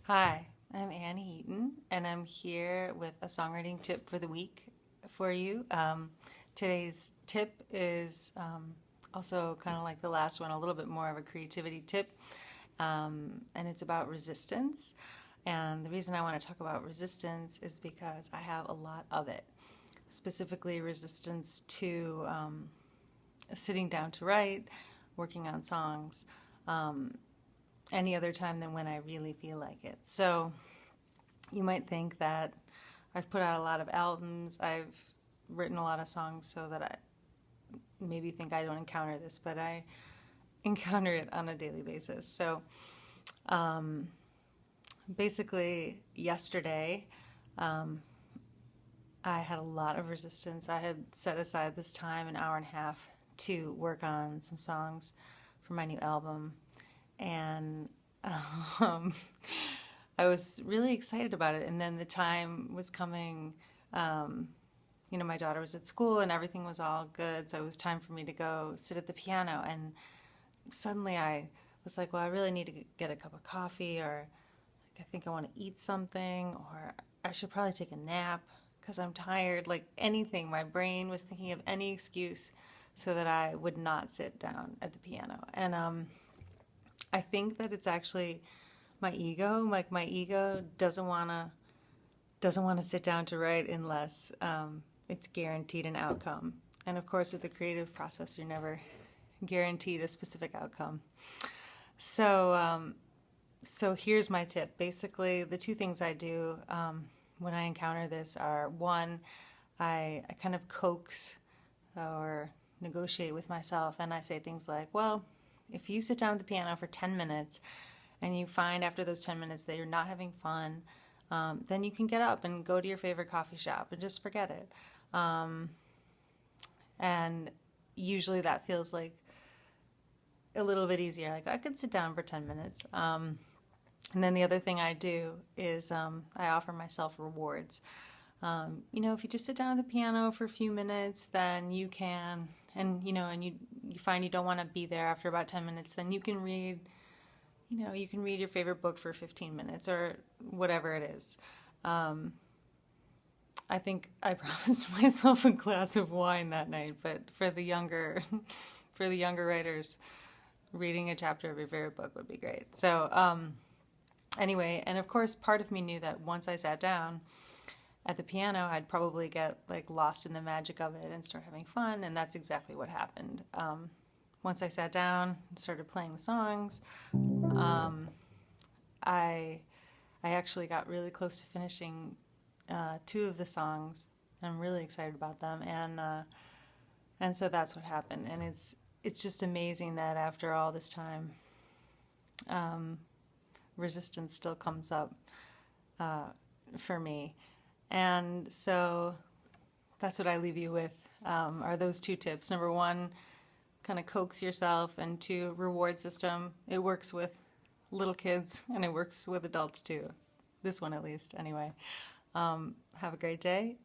Hi, I'm Annie Heaton, and I'm here with a songwriting tip for the week for you. Today's tip is also kind of like the last one, a little bit more of a creativity tip, and it's about resistance. And the reason I want to talk about resistance is because I have a lot of it, specifically resistance to sitting down to write, working on songs. Any other time than when I really feel like it. So you might think that I've put out a lot of albums, I've written a lot of songs, so that I maybe think I don't encounter this, but I encounter it on a daily basis. So um, basically, yesterday, I had a lot of resistance. I had set aside this time, an hour and a half, to work on some songs for my new album. And um, I was really excited about it. And then the time was coming. My daughter was at school and everything was all good. So it was time for me to go sit at the piano. And suddenly I was like, well, I really need to get a cup of coffee, or like, I think I want to eat something, or I should probably take a nap because I'm tired. Like anything, my brain was thinking of any excuse so that I would not sit down at the piano. And I think that it's actually my ego. Like my ego doesn't want to sit down to write unless it's guaranteed an outcome. And of course, with the creative process, you're never guaranteed a specific outcome. So so here's my tip. Basically, the two things I do when I encounter this are one, I kind of coax or negotiate with myself, and I say things like, well, if you sit down at the piano for 10 minutes and you find after those 10 minutes that you're not having fun, then you can get up and go to your favorite coffee shop and just forget it. And usually that feels like a little bit easier. Like I could sit down for 10 minutes. And then the other thing I do is I offer myself rewards. If you just sit down at the piano for a few minutes, then you can, and you find you don't want to be there after about 10 minutes, then you can read, you can read your favorite book for 15 minutes or whatever it is. I think I promised myself a glass of wine that night, but for the younger, for the younger writers, reading a chapter of your favorite book would be great. So anyway, and of course, part of me knew that once I sat down at the piano, I'd probably get like lost in the magic of it and start having fun, and that's exactly what happened. Once I sat down and started playing the songs, I I actually got really close to finishing two of the songs. I'm really excited about them, and so that's what happened. And it's just amazing that after all this time, resistance still comes up for me. And so that's what I leave you with, are those two tips. Number one, kind of coax yourself, and two, reward system. It works with little kids and it works with adults too. This one at least, anyway. Have a great day.